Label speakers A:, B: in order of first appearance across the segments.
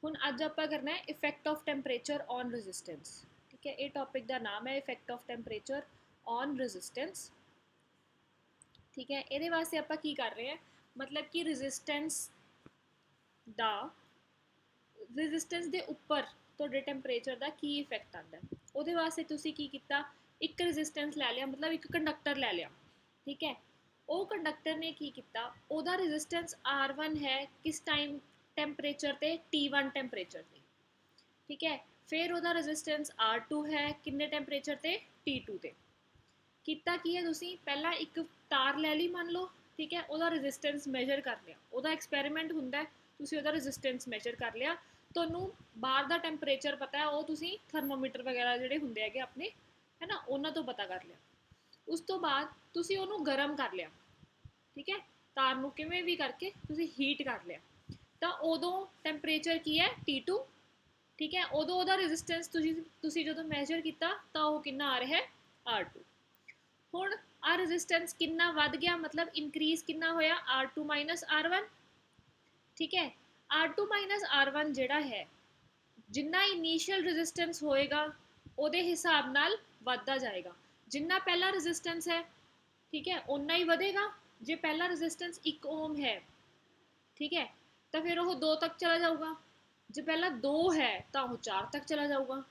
A: ਹੁਣ ਅੱਜ ਆਪਾਂ करना है effect of temperature on resistance. ठीक है, ये टॉपिक का नाम है effect of temperature on resistance. ठीक है, ये वास्ते आप की कर रहे हैं, मतलब कि रेजिस्टेंस के उपर थोड़े टेम्परेचर का की इफेक्ट आता है। वो वास्ते तुसी की किया, एक रेजिस्टेंस लै लिया, मतलब एक कंडक्टर लै लिया। ठीक है, वो कंडक्टर ने की किया, ओदा रेजिस्टेंस R1 है किस टाइम टेम्परेचर ते T1 टेम्परेचर ते। ठीक है, फिर वह रेजिस्टेंस R2 है किन्ने टेम्परेचर ते T2 ते। किता की है तुसी पहला एक तार लै ली मान लो। ठीक है, वह रेजिस्टेंस मेजर कर लिया, वह एक्सपैरीमेंट होंदा है, तुसी वह रेजिस्टेंस मेजर कर लिया, तुहानू बाहर का टेम्परेचर पता है, वो तुसी थर्मोमीटर वगैरह जिहड़े हुंदे हैगे अपने, है ना, उन्हां तो पता कर लिया। उस तो बाद तुसी उहनू गर्म कर लिया। ठीक है, तार नू किवें भी करके तुसी हीट कर लिया, तो उदों टेम्परेचर की है T2। ठीक है, उदों उहदा रेजिस्टेंस तुसी जदों मेजर किया तो वह कितना आ रहा है R2। हुण आ रेजिस्टेंस कितना वध गया, मतलब इनक्रीज कितना होया R2 माइनस R1। ठीक है, R2 माइनस R1 जिहड़ा है, जिन्ना इनीशियल रेजिस्टेंस होएगा उहदे हिसाब नाल वधदा जाएगा। जिन्ना पहला रेजिस्टेंस है, ठीक है, उन्ना ही वधेगा। जे पहला रेजिस्टेंस 1 ओम है, ठीक है, तो फिर वह 2 तक चला जाऊगा। जो पहला 2 है तो वह 4 तक चला जाऊगा।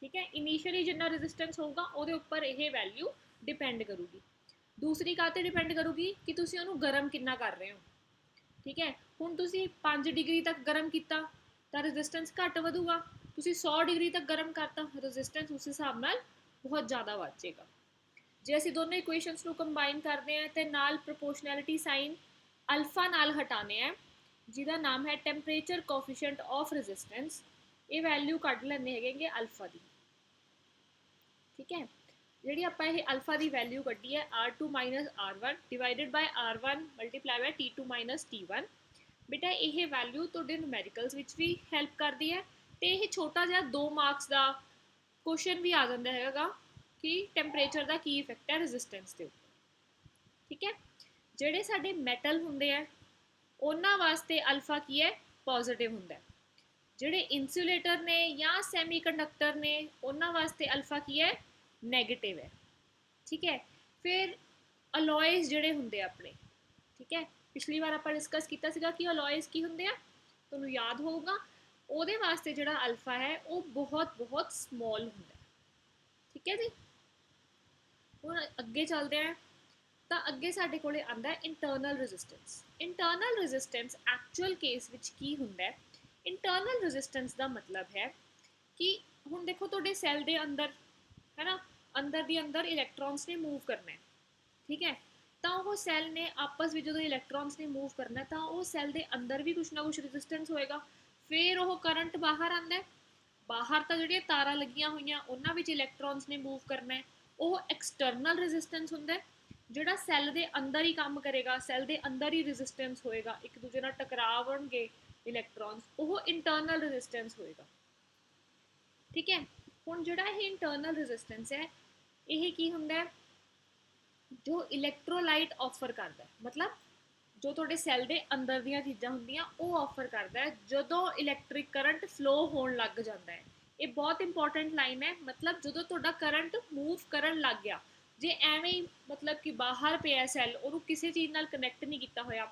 A: ठीक है, इनीशियली जिन्ना रेजिस्टेंस होगा ਉਹਦੇ ਉੱਪਰ ਇਹ वैल्यू डिपेंड करूगी। दूसरी काते डिपेंड करूगी कि तुसी ਉਹਨੂੰ गर्म कितना कर रहे हो। ठीक है, ਹੁਣ ਤੁਸੀਂ 5 डिग्री तक गर्म किया तो रेजिस्टेंस घट ਵਧੂਗਾ। ਤੁਸੀਂ 100 डिग्री तक गर्म करता, रेजिस्टेंस उस हिसाब नाल बहुत ज़्यादा ਵੱਧ ਜਾਏਗਾ। ਜੇ ਅਸੀਂ ਦੋਨੋਂ ਇਕੁਏਸ਼ਨਸ ਨੂੰ ਕੰਬਾਈਨ ਕਰਦੇ ਹਾਂ ਤੇ ਨਾਲ ਪ੍ਰੋਪੋਰਸ਼ਨੈਲਿਟੀ ਸਾਈਨ ਅਲਫਾ ਨਾਲ ਹਟਾਣੇ ਆ, ਜਿਹਦਾ ਨਾਮ ਹੈ ਟੈਂਪਰੇਚਰ ਕੋਫੀਸ਼ੀਐਂਟ ਆਫ ਰੈਜ਼ਿਸਟੈਂਸ। ਇਹ ਵੈਲਿਊ ਕੱਢ ਲੈਣੇ ਹੈਗੇ ਅਲਫਾ ਦੀ। ठीक है, जी आप अल्फा की वैल्यू कड्डी है R2 minus R1 divided by R1 multiply by T2 minus T1। बेटा ये वैल्यू तो न्यूमेरिकल्स भी हैल्प करती है, तो यह छोटा जहा 2 मार्क्स का क्वेश्चन भी आ जाता है कि टैंपरेचर का की इफेक्ट है रेजिस्टेंस के उपर। ठीक है, जोड़े साडे मैटल होंगे है उन्होंने वास्ते अल्फा की है पॉजिटिव होंगे, जोड़े इंसुलेटर ने या सैमी कंडक्टर ने उन्होंने वास्ते अल्फा की है नैगेटिव है। ठीक है, फिर अलॉयज जिहड़े हुंदे अपने, ठीक है, पिछली बार आप डिस्कस किया कि अलॉयज की हुंदे आ, तुहानूं याद होगा, ਉਹਦੇ वास्ते जिहड़ा अल्फा है वो बहुत बहुत स्मॉल हुंदा है। ठीक है जी, हुण अगे चलते हैं तो अगे साडे कोले आंदा internal resistance. Internal resistance actual case which की हुंदा है। इंटरनल रेजिस्टेंस का मतलब है कि हुण देखो तुहाडे सैल दे अंदर, है ना, अंदर दी अंदर इलैक्ट्रॉन्स ने मूव करना है। ठीक है, तो वो सैल ने आपस में जो इलैक्ट्रॉन्स ने मूव करना है तो वो सैल के अंदर भी कुछ ना कुछ रेजिस्टेंस होएगा। फिर वो करंट बाहर आता है, बाहर तो जो तारा लगियां हुई उन्होंने भी इलैक्ट्रॉन्स ने मूव करना है, वो एक्सटर्नल रेजिस्टेंस होंदा है। जोड़ा सैल के अंदर ही काम करेगा, सैल के अंदर ही रेजिस्टेंस होएगा, एक दूजे नाल टकरावणगे इलैक्ट्रॉन्स, वो इंटरनल रेजिस्टेंस होएगा। ठीक है, हुण जिहड़ा ये इंटरनल रेजिस्टेंस है ये की हुंदा है, जो इलैक्ट्रोलाइट ऑफर करता है, मतलब जो तुहाडे सैल के अंदर दीयां चीज़ां हुंदियां वो ऑफर करता है जदों इलैक्ट्रिक करंट फ्लो होण लग जाता है। ये बहुत इंपॉर्टेंट लाइन है, मतलब जदों तुहाडा करंट मूव करन लग गया, जे एवें ही मतलब कि बाहर पिया सैल, उहनूं किसी चीज़ नाल कनैक्ट नहीं किया होया,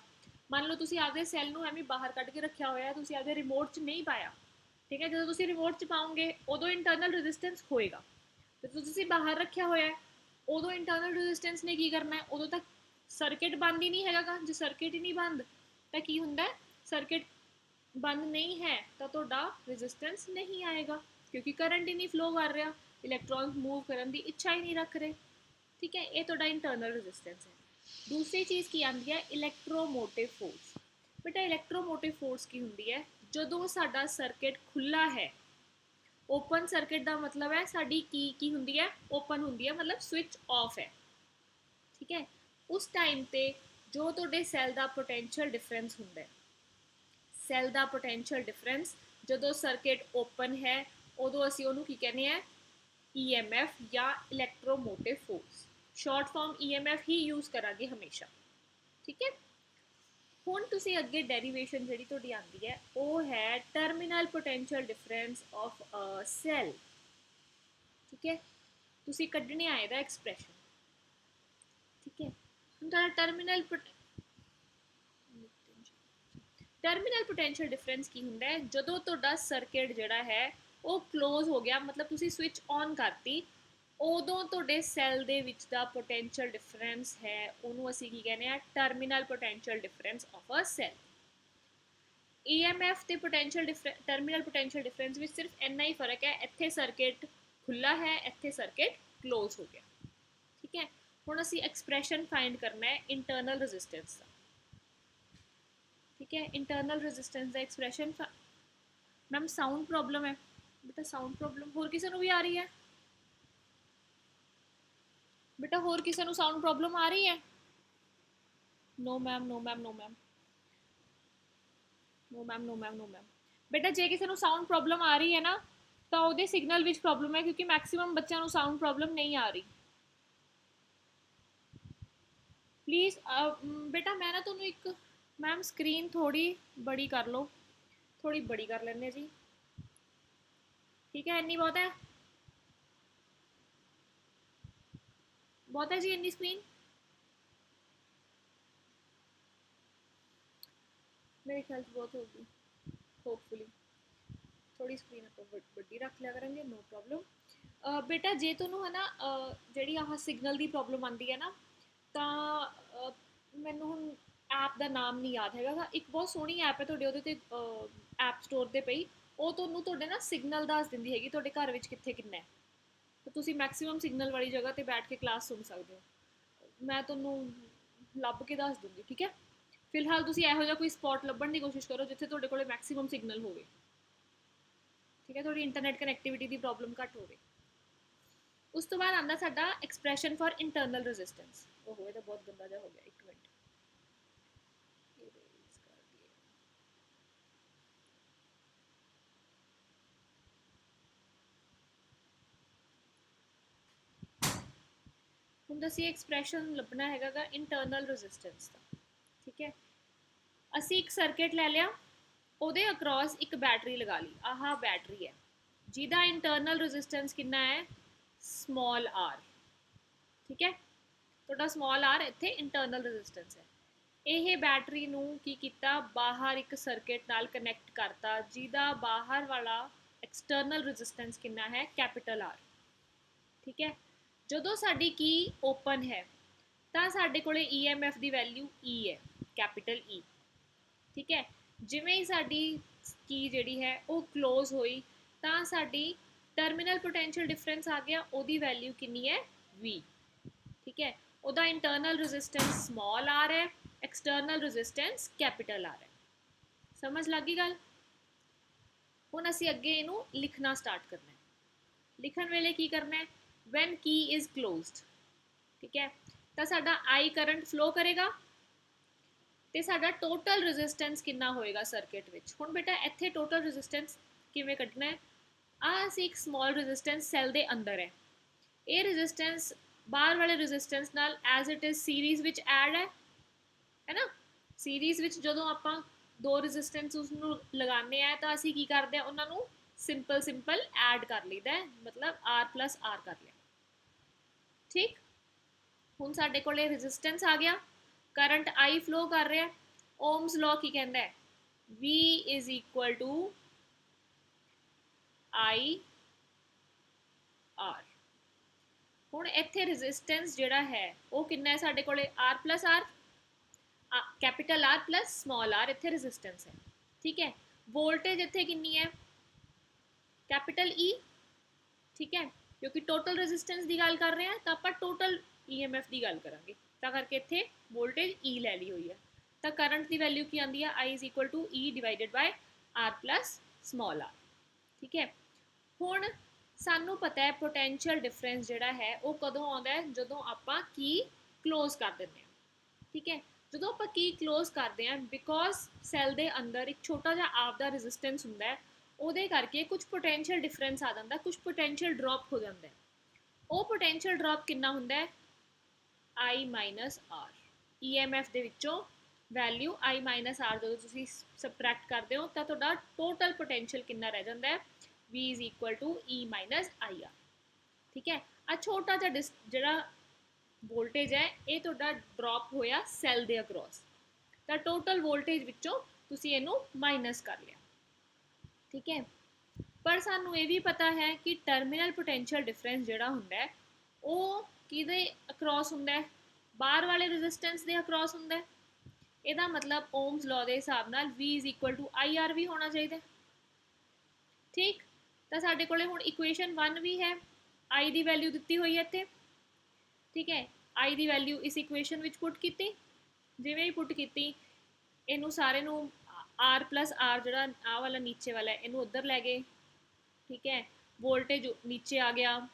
A: मान लो तुसीं आपदे सैल नूं एवें बाहर कढ के रखिया होया, तुसीं आपदे रिमोट च नहीं पाया। ठीक है, जो तुसीं रिमोट च पाओगे उदों इंटरनल रेजिस्टेंस होएगा, तो तुसीं बाहर रखिया होया है उदों इंटरनल रेजिस्टेंस ने की करना है, उदों तक सर्किट बंद ही नहीं हैगा। जो सर्किट ही नहीं बंद तो की हुंदा है, सर्किट बंद नहीं है तो तुहाडा रेजिस्टेंस नहीं आएगा, क्योंकि करंट ही नहीं फ्लो कर रहा, इलैक्ट्रॉन मूव करने की इच्छा ही नहीं रख रहे। ठीक है, ये तुहाडा इंटरनल रेजिस्टेंस है। दूसरी चीज़ की आती है इलैक्ट्रोमोटिव फोर्स। बेटा इलैक्ट्रोमोटिव फोर्स की हुंदी है जदों साडा सर्किट खुला है। ओपन सर्किट का मतलब है साडी की हुंदी है ओपन हुंदी है, मतलब स्विच ऑफ है। ठीक है, उस टाइम पे जो तुहाडे सैल का पोटेंशियल डिफरेंस हुंदा है, सैल का पोटेंशियल डिफरेंस जदों सर्किट ओपन है उदों असीं उहनूं की कहने हैं EMF या इलैक्ट्रोमोटिव फोर्स। शॉर्ट फॉर्म EMF ही यूज़ करांगे हमेशा। ठीक है, हुण तुसीं अगे डेरीवेशन जिहड़ी तुहाडी आंदी है वो है term potential difference of a cell. ठीक है, तुसी कड्ढने आए दा एक्सप्रैशन। ठीक है, हुण तुहाडा टर्मिनल पोटेंशियल डिफरेंस की हुंदा है जदों तुहाडा सर्किट जिहड़ा है वो क्लोज हो गया, मतलब तुसी स्विच ऑन करती, उदों तुहाडे सैल दे विच दा पोटेंशियल डिफरेंस है उहनूं असीं की कहने आ terminal potential difference of a cell. EMF ते पोटेंशियल टर्मिनल पोटेंशियल डिफरेंस विच सिर्फ इन्ना ही फर्क है, इत्थे सर्किट खुला है, इत्थे सर्किट क्लोज हो गया। ठीक है, हुण असीं एक्सप्रैशन फाइंड करना है इंटरनल रेजिस्टेंस का। ठीक है, इंटरनल रेजिस्टेंस का एक्सप्रैशन मैम साउंड प्रॉब्लम है बेटा, साउंड प्रॉब्लम होर किसी नूं भी आ रही है बेटा, होर किसी नूं साउंड प्रॉब्लम आ रही है? No ma'am, no ma'am, no ma'am, no ma'am, no ma'am, no ma'am. बेटा जे किसी नूं साउंड प्रॉब्लम आ रही है ना तो ਉਹਦੇ सिग्नल विच प्रॉब्लम है, क्योंकि मैक्सिमम बच्चों ਨੂੰ साउंड प्रॉब्लम नहीं आ रही। प्लीज़ बेटा मैं ना ਤੁਹਾਨੂੰ एक मैम स्क्रीन थोड़ी बड़ी कर लो, थोड़ी बड़ी कर लेने जी। ठीक है, इन्नी बहुत है, बहुत है जी इन्नी स्क्रीन। मेरे ख्याल से बहुत होगी, होपफुली थोड़ी स्क्रीन आप बड़ी रख लिया करेंगे, नो प्रॉब्लम। बेटा जे ਤੁਹਾਨੂੰ है ना ਜਿਹੜੀ ਆਹ सिग्नल ਦੀ प्रॉब्लम आती है ना ਤਾਂ ਮੈਨੂੰ ਹੁਣ ਐਪ ਦਾ ਨਾਮ ਨਹੀਂ ਯਾਦ ਹੈਗਾ, ਇੱਕ ਬਹੁਤ ਸੋਹਣੀ ਐਪ ਹੈ ਤੁਹਾਡੇ ਉਹਦੇ ਤੇ ਐਪ ਸਟੋਰ ਤੇ ਪਈ, ਉਹ ਤੁਹਾਨੂੰ ਤੁਹਾਡੇ ਨਾ ਸਿਗਨਲ ਦੱਸ ਦਿੰਦੀ ਹੈਗੀ ਤੁਹਾਡੇ ਘਰ ਵਿੱਚ ਕਿੱਥੇ ਕਿੰਨਾ ਹੈ, ਤਾਂ ਤੁਸੀਂ ਮੈਕਸਿਮਮ ਸਿਗਨਲ ਵਾਲੀ ਜਗ੍ਹਾ ਤੇ ਬੈਠ ਕੇ ਕਲਾਸ ਸੁਣ ਸਕਦੇ ਹੋ। ਮੈਂ ਤੁਹਾਨੂੰ ਲੱਭ ਕੇ ਦੱਸ ਦੂੰਗੀ। ਠੀਕ ਹੈ, ਫਿਲਹਾਲ ਤੁਸੀਂ ਇਹੋ ਜਿਹਾ ਕੋਈ ਸਪੌਟ ਲੱਭਣ ਦੀ ਕੋਸ਼ਿਸ਼ ਕਰੋ ਜਿੱਥੇ ਤੁਹਾਡੇ ਕੋਲੇ ਮੈਕਸਿਮਮ ਸਿਗਨਲ ਹੋਵੇ। ਠੀਕ ਹੈ, ਤੁਹਾਡੀ ਇੰਟਰਨੈਟ ਕਨੈਕਟੀਵਿਟੀ ਦੀ ਪ੍ਰੋਬਲਮ ਘੱਟ ਹੋਵੇ। ਉਸ ਤੋਂ ਬਾਅਦ ਆਉਂਦਾ ਸਾਡਾ ਐਕਸਪ੍ਰੈਸ਼ਨ ਫॉर ਇੰਟਰਨਲ ਰੈਜ਼ਿਸਟੈਂਸ। ओहो, ये तो बहुत गंदा जा हो गया, एक मिनट ਹੁਣ ਅਸੀਂ ਐਕਸਪ੍ਰੈਸ਼ਨ ਲੱਭਣਾ ਹੈਗਾ ਇੰਟਰਨਲ ਰੈਜ਼ਿਸਟੈਂਸ ਦਾ। ਠੀਕ ਹੈ, ਅਸੀਂ ਇੱਕ ਸਰਕਿਟ ਲੈ ਲਿਆ, ਉਹਦੇ ਅਕ੍ਰੋਸ ਇੱਕ ਬੈਟਰੀ ਲਗਾ ਲਈ, ਆਹ ਬੈਟਰੀ ਹੈ ਜਿਹਦਾ ਇੰਟਰਨਲ ਰੈਜ਼ਿਸਟੈਂਸ ਕਿੰਨਾ ਹੈ, ਸਮਾਲ ਆਰ। ਠੀਕ ਹੈ, ਤੁਹਾਡਾ ਸਮਾਲ ਆਰ ਇੱਥੇ ਇੰਟਰਨਲ ਰੈਜ਼ਿਸਟੈਂਸ ਹੈ। ਇਹ ਬੈਟਰੀ ਨੂੰ ਕੀ ਕੀਤਾ, ਬਾਹਰ ਇੱਕ ਸਰਕਿਟ ਨਾਲ ਕਨੈਕਟ ਕਰਤਾ ਜਿਹਦਾ ਬਾਹਰ ਵਾਲਾ ਐਕਸਟਰਨਲ ਰੈਜ਼ਿਸਟੈਂਸ ਕਿੰਨਾ ਹੈ, ਕੈਪੀਟਲ ਆਰ। ਠੀਕ ਹੈ, ਜਦੋਂ ਸਾਡੀ ਕੀ ਓਪਨ ਹੈ ਤਾਂ ਸਾਡੇ ਕੋਲੇ EMF ਦੀ ਵੈਲਿਊ E ਹੈ, ਕੈਪੀਟਲ E। ਠੀਕ ਹੈ, ਜਿਵੇਂ ਹੀ ਸਾਡੀ ਕੀ ਜਿਹੜੀ ਹੈ ਉਹ ਕਲੋਜ਼ ਹੋਈ ਤਾਂ ਸਾਡੀ ਟਰਮੀਨਲ ਪੋਟੈਂਸ਼ੀਅਲ ਡਿਫਰੈਂਸ ਆ ਗਿਆ, ਉਹਦੀ ਵੈਲਿਊ ਕਿੰਨੀ ਹੈ, V। ठीक है, ਉਹਦਾ इंटरनल रेजिस्टेंस स्मॉल r है, एक्सटर्नल रेजिस्टेंस कैपिटल R है। समझ लगी गल? ਹੁਣ ਅਸੀਂ ਅੱਗੇ ਇਹਨੂੰ ਲਿਖਣਾ ਸਟਾਰਟ ਕਰਨਾ ਹੈ। ਲਿਖਣ ਵੇਲੇ ਕੀ ਕਰਨਾ ਹੈ, when key is closed। ਠੀਕ ਹੈ, ਤਾਂ ਸਾਡਾ I ਕਰੰਟ ਫਲੋ ਕਰੇਗਾ ਤੇ ਸਾਡਾ ਟੋਟਲ ਰੈਜ਼ਿਸਟੈਂਸ ਕਿੰਨਾ ਹੋਏਗਾ ਸਰਕਿਟ ਵਿੱਚ। ਹੁਣ ਬੇਟਾ ਇੱਥੇ ਟੋਟਲ ਰੈਜ਼ਿਸਟੈਂਸ ਕਿਵੇਂ ਕੱਢਣਾ ਹੈ, ਆ ਅਸੀਂ ਇੱਕ ਸਮਾਲ ਰੈਜ਼ਿਸਟੈਂਸ ਸੈੱਲ ਦੇ ਅੰਦਰ ਹੈ, ਇਹ ਰੈਜ਼ਿਸਟੈਂਸ ਬਾਹਰ ਵਾਲੇ ਰੈਜ਼ਿਸਟੈਂਸ ਨਾਲ ਐਜ਼ ਇਟ ਇਜ਼ ਸੀਰੀਜ਼ ਵਿੱਚ ਐਡ ਹੈ ਨਾ। ਸੀਰੀਜ਼ ਵਿੱਚ ਜਦੋਂ ਆਪਾਂ ਦੋ ਰੈਜ਼ਿਸਟੈਂਸ ਉਸਨੂੰ ਲਗਾਉਂਦੇ ਆ ਤਾਂ ਅਸੀਂ ਕੀ ਕਰਦੇ ਆ, ਉਹਨਾਂ ਨੂੰ ਸਿੰਪਲ ਐਡ ਕਰ ਲਈਦਾ, ਮਤਲਬ R+R ਕਰ ਲਿਆ। ਠੀਕ, ਹੁਣ ਸਾਡੇ ਕੋਲੇ ਰੈਜ਼ਿਸਟੈਂਸ ਆ ਗਿਆ, ਕਰੰਟ I ਫਲੋ ਕਰ ਰਿਹਾ, ਓਮਸ ਲॉ ਕੀ ਕਹਿੰਦਾ ਹੈ, V = I R। ਹੁਣ ਇੱਥੇ ਰੈਜ਼ਿਸਟੈਂਸ ਜਿਹੜਾ ਹੈ ਉਹ ਕਿੰਨਾ ਹੈ ਸਾਡੇ ਕੋਲੇ, R+R, capital R plus small r ਇੱਥੇ ਰੈਜ਼ਿਸਟੈਂਸ ਹੈ। ਠੀਕ ਹੈ, ਵੋਲਟੇਜ ਇੱਥੇ ਕਿੰਨੀ ਹੈ, कैपिटल E। ठीक है, क्योंकि टोटल रेजिस्टेंस की गल कर रहे हैं तो आप टोटल EMF की गल करांगे, तो करके इत्थे वोल्टेज E ले ली हुई है, तो करंट की वैल्यू की आती है I = E divided by R+r। ठीक है, हुण सानू पता है पोटेंशियल डिफरेंस जिहड़ा है वो कदों आउंदा है, जदों आपां की क्लोज कर दिंदे हां। ठीक है, जदों आपां की क्लोज करते हैं, बिकॉज सैल के अंदर एक छोटा जिहा आपदा रजिस्टेंस हुंदा है, ਉਹਦੇ ਕਰਕੇ ਕੁਝ ਪੋਟੈਂਸ਼ੀਅਲ ਡਿਫਰੈਂਸ ਆ ਜਾਂਦਾ, ਕੁਝ ਪੋਟੈਂਸ਼ੀਅਲ ਡ੍ਰੌਪ ਹੋ ਜਾਂਦਾ। ਉਹ ਪੋਟੈਂਸ਼ੀਅਲ ਡ੍ਰੌਪ ਕਿੰਨਾ ਹੁੰਦਾ ਹੈ, I - R। EMF ਦੇ ਵਿੱਚੋਂ वैल्यू आई माइनस आर जो तुम सबट्रैक्ट करते हो तो तुहाडा टोटल पोटेंशियल कितना रह जाता है V is equal to E minus I R. ठीक है, आ छोटा जिहा जिहड़ा वोल्टेज है ये तुहाडा ड्रॉप होया सैल दे अक्रॉस, तो टोटल वोल्टेज विचों तुसीं इहनूं माइनस कर लिया। ठीक है, पर सानू ये भी पता है कि टर्मिनल पोटेंशियल डिफरेंस जिहड़ा हुंदा है वो किहदे अक्रॉस हुंदा है, बाहर वाले रेजिस्टेंस दे अक्रॉस हुंदा है। ਇਹਦਾ मतलब ओम्स लॉ के हिसाब नाल V is equal to I R भी होना चाहिए। ठीक, तो साडे कोले हुण इक्वेशन 1 भी है, आई की वैल्यू दी हुई है इत्थे। ठीक है, आई की वैल्यू इस इक्वेशन विच पुट की, जिवें ही पुट की इनू सारे नू आर प्लस आर जो आ वाला नीचे वाला है इनू उधर लै गए। ठीक है, वोल्टेज नीचे आ गया,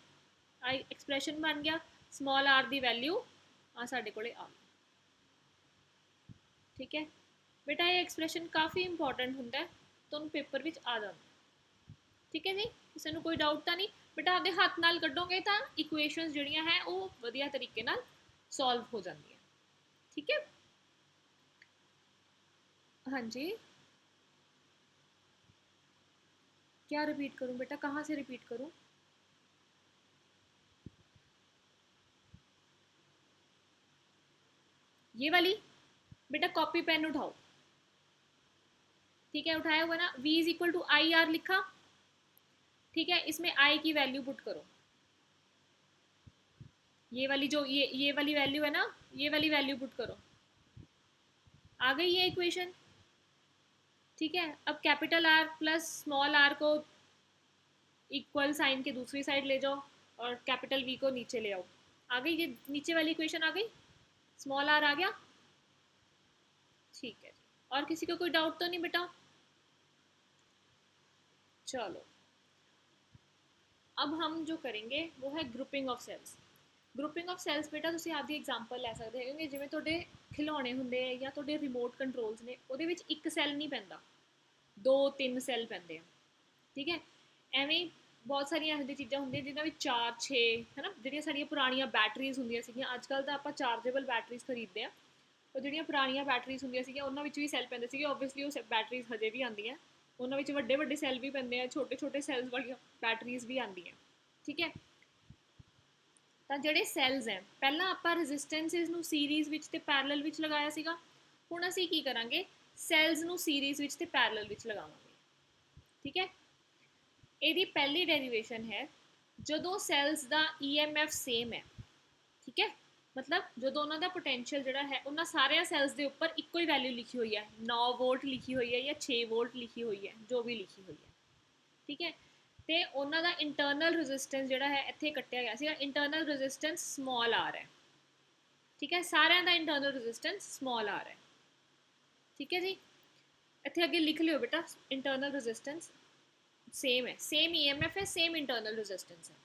A: आई एक्सप्रैशन बन गया, स्मॉल आर की वैल्यू आ साडे कोले आ गई। ठीक है बेटा, ये एक्सप्रैशन काफ़ी इंपॉर्टेंट होंगे, तुम पेपर में आ जाता। ठीक है जी, किसी को कोई डाउट तो नहीं बेटा, आपके हाथ नाल कड्डोगे तो इक्वेशनस जिहड़ियां है वो वधिया तरीके नाल सॉल्व हो जाती है। ठीक है, हाँ जी, क्या रिपीट करूं बेटा, कहाँ से रिपीट करूं? ये वाली बेटा, कॉपी पेन उठाओ। ठीक है, उठाया हुआ ना, V is equal to I R लिखा। ठीक है, इसमें I की वैल्यू पुट करो, ये वाली जो ये वाली वैल्यू है ना, ये वाली वैल्यू पुट करो, आ गई ये इक्वेशन। ठीक है, अब capital R plus small r को इक्वल साइन के दूसरी साइड ले जाओ और कैपिटल V को नीचे ले आओ, आ गई ये नीचे वाली इक्वेशन आ गई, स्मॉल r आ गया। ठीक है, और किसी को कोई डाउट तो नहीं बेटा? चलो, अब हम जो करेंगे वो है grouping of cells. Grouping of cells बेटा तुसीं आपकी एग्जाम्पल लै सकते हो, जिवें तुहाडे खिलौने हुंदे या तुहाडे रिमोट कंट्रोल्स ने, उहदे विच एक सैल नहीं पैंदा, 2-3 सैल पैंदे आ। ठीक है, एवें बहुत सारिया ਇਹੋ चीज़ां होंदियां जिन्हां विच 4-6 है ना, जिहड़ियां साडियां पुरानियां बैटरीज होंदियां सीगियां, अजकल तो आपां चार्जेबल बैटरीज खरीदते हैं, और जिहड़ियां पुरानियां बैटरीज होंदियां सीगियां उन्हां विच भी सैल पैंदे सीगे, ओबवियसली वो बैटरीज हजे भी आंदियां, उन्हां विच वड्डे वड्डे सैल भी पैंदे हैं, छोटे छोटे सैल्स वाली बैटरीज भी आंदियां। ठीक है, ਤਾਂ ਜਿਹੜੇ ਸੈੱਲਸ ਹੈ ਪਹਿਲਾਂ ਆਪਾਂ ਰੈਜ਼ਿਸਟੈਂਸਿਸ ਨੂੰ ਸੀਰੀਜ਼ ਵਿੱਚ ਤੇ ਪੈਰਲਲ ਵਿੱਚ ਲਗਾਇਆ ਸੀਗਾ, ਹੁਣ ਅਸੀਂ ਕੀ ਕਰਾਂਗੇ, ਸੈੱਲਸ ਨੂੰ ਸੀਰੀਜ਼ ਵਿੱਚ ਤੇ ਪੈਰਲਲ ਵਿੱਚ ਲਗਾਵਾਂਗੇ। ਠੀਕ ਹੈ, ਇਹਦੀ ਪਹਿਲੀ ਡੈਰੀਵੇਸ਼ਨ ਹੈ ਜਦੋਂ ਸੈੱਲਸ ਦਾ EMF ਸੇਮ ਹੈ। ਠੀਕ ਹੈ, मतलब जो उन्हों का पोटेंशियल जोड़ा है उन्होंने सारे सैल्स के उपर इको ही वैल्यू लिखी हुई है, 9 वोल्ट लिखी हुई है या 6 वोल्ट लिखी हुई है, जो भी लिखी हुई है। ठीक है, तो उन्हों का इंटरनल रजिस्टेंस जोड़ा है इतने कट्टिया गया सीगा, इंटरनल रजिस्टेंस स्मॉल आर है। ठीक है, सारे का इंटरनल रजिस्टेंस स्मॉल आर है। ठीक है जी, इतने अगे लिख लियो बेटा, इंटरनल रजिस्टेंस सेम है, सेम EMF है, सेम इंटरनल रजिस्टेंस है।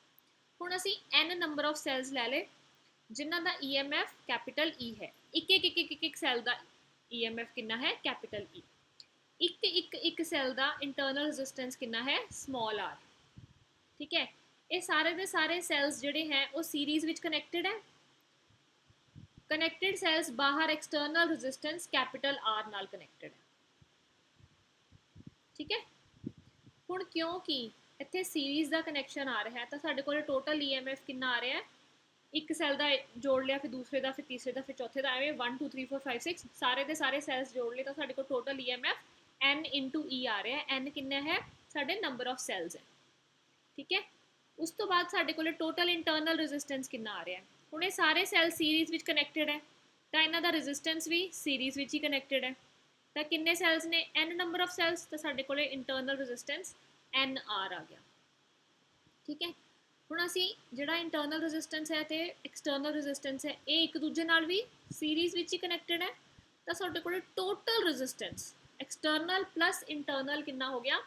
A: हुण असी N नंबर ऑफ सैल्स लै ले जिन्हां दा EMF कैपिटल E है, एक सैल का EMF कितना है, कैपिटल E। एक सैल का इंटरनल रजिस्टेंस कितना है, स्मॉल r। ठीक है, ये सारे के सारे सैल्स जिहड़े हैं वो सीरीज विच कनैक्टेड है। कनैक्टेड सैल्स बाहर एक्सटर्नल रजिस्टेंस कैपिटल R नाल कनैक्टेड है। ठीक है, हुण क्योंकि इत्थे सीरीज का कनैक्शन आ रहा है तो साडे कोल टोटल EMF कितना आ रहा है, एक सैल का जोड़ लिया, फिर दूसरे का, फिर तीसरे का, फिर चौथे का, एवं 1 2 3 4 5 6 सारे के सारे सैल्स जोड़ लिए तो साडे को टोटल EMF N × E आ रहा है। N कितना है, साडे नंबर ऑफ सैल्स है। ठीक है, उस तो बाद साडे कोल टोटल इंटरनल रजिस्टेंस कितना आ रहा है, हुण ये सारे सैल सीरीज विच कनैक्टेड है तो इन्हां दा रजिस्टेंस भी सीरीज विच ही कनैक्टेड है। तो किन्ने सैल्स ने, N नंबर ऑफ सैल्स, तो साडे कोल इंटरनल रजिस्टेंस NR आ गया। ठीक है, हुण असी जिहड़ा इंटरनल रजिस्टेंस है तो एक्सटर्नल रजिस्टेंस है, ये एक दूजे नाल भी सीरीज विच ही कनैक्टेड है, तो साडे कोल total resistance external plus internal कितना हो गया,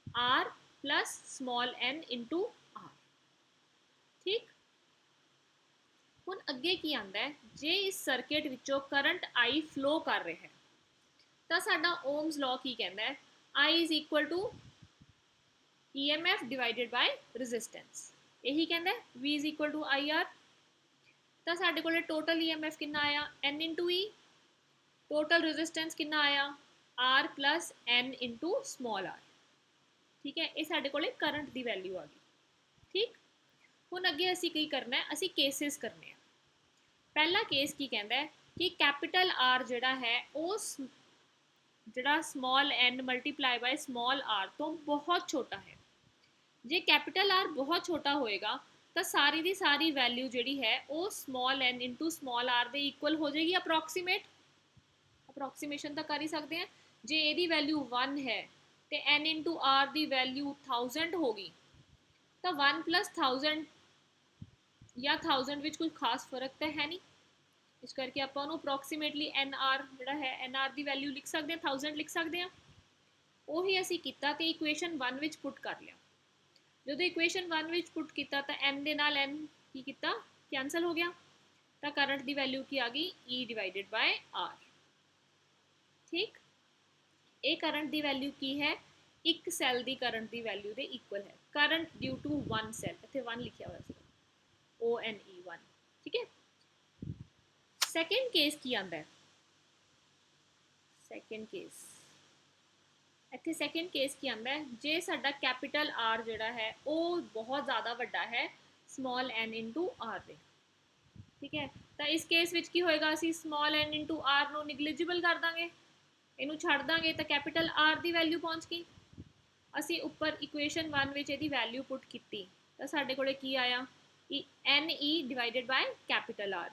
A: R plus small n × R। ठीक, हुण अगे की आंदा है, जे इस सर्किट विचों करंट I फ्लो कर रहा है तो साडा ओम्स लॉ की कहता है, I is equal to EMF divided by resistance, यही कहता है V is equal to I R. तो साडे कोल टोटल EMF कितना आया, N × E। टोटल रेजिस्टेंस कितना आया R plus N into small r। ठीक है, ये साडे कोले करंट दी वैल्यू आ गई। ठीक, हुण अगे असी की करना है, असी केसेस करने हैं। पहला केस की कहता है कि कैपिटल R जिहड़ा है वो जिहड़ा small n multiply by small r तो बहुत छोटा है। जे कैपिटल R बहुत छोटा होएगा तो सारी दी सारी वैल्यू जिहड़ी है वो small n into small r दे इक्वल हो जाएगी। अप्रोक्सीमेशन तो कर ही सकते हैं। जे एदी वैल्यू 1 है तो n इंटू r दी वैल्यू 1000 होगी तो 1 प्लस 1000 या 1000 विच कोई खास फर्क तो है नहीं, इस करके आप अप्रोक्सीमेटली एन आर जोड़ा है एन आर की वैल्यू लिख सकते हैं, 1000 लिख सकते हैं। ਉਹੀ ਅਸੀਂ ਕੀਤਾ ਤੇ ਇਕੁਏਸ਼ਨ 1 ਵਿੱਚ ਪੁੱਟ ਕਰ ਲਿਆ। ਜਦੋਂ ਇਕੁਏਸ਼ਨ 1 ਵਿੱਚ ਪੁੱਟ ਕੀਤਾ ਤਾਂ n ਦੇ ਨਾਲ n ਕੀ ਕੀਤਾ ਕੈਨਸਲ ਹੋ ਗਿਆ ਤਾਂ ਕਰੰਟ ਦੀ ਵੈਲਿਊ ਕੀ ਆ ਗਈ E ਡਿਵਾਈਡਡ ਬਾय R। ਠੀਕ, ਇਹ ਕਰੰਟ ਦੀ ਵੈਲਿਊ ਕੀ ਹੈ ਇੱਕ ਸੈੱਲ ਦੀ ਕਰੰਟ ਦੀ ਵੈਲਿਊ ਦੇ ਇਕੁਅਲ ਹੈ। ਕਰੰਟ ਡਿਊ ਟੂ 1 ਸੈੱਲ, ਇੱਥੇ 1 ਲਿਖਿਆ ਹੋਇਆ ਸੀ ONE 1। ਠੀਕ ਹੈ, ਸੈਕੰਡ केस की आंदा है। सैकेंड केस इत्थे सैकेंड केस की आंदा है जे साडा कैपिटल R जिहड़ा है वो बहुत ज़्यादा वड्डा है स्मॉल n इंटू R दे। ठीक है, तो इस केस विच की होएगा असी स्मॉल n इंटू R नूं निगलिजिबल कर दांगे, इनू छड़ दांगे तो कैपिटल R दी वैल्यू पहुँच गई। असी उपर इक्वेशन 1 विच इहदी वैल्यू पुट कीती तो साडे कोले की आया NE divided by capital R।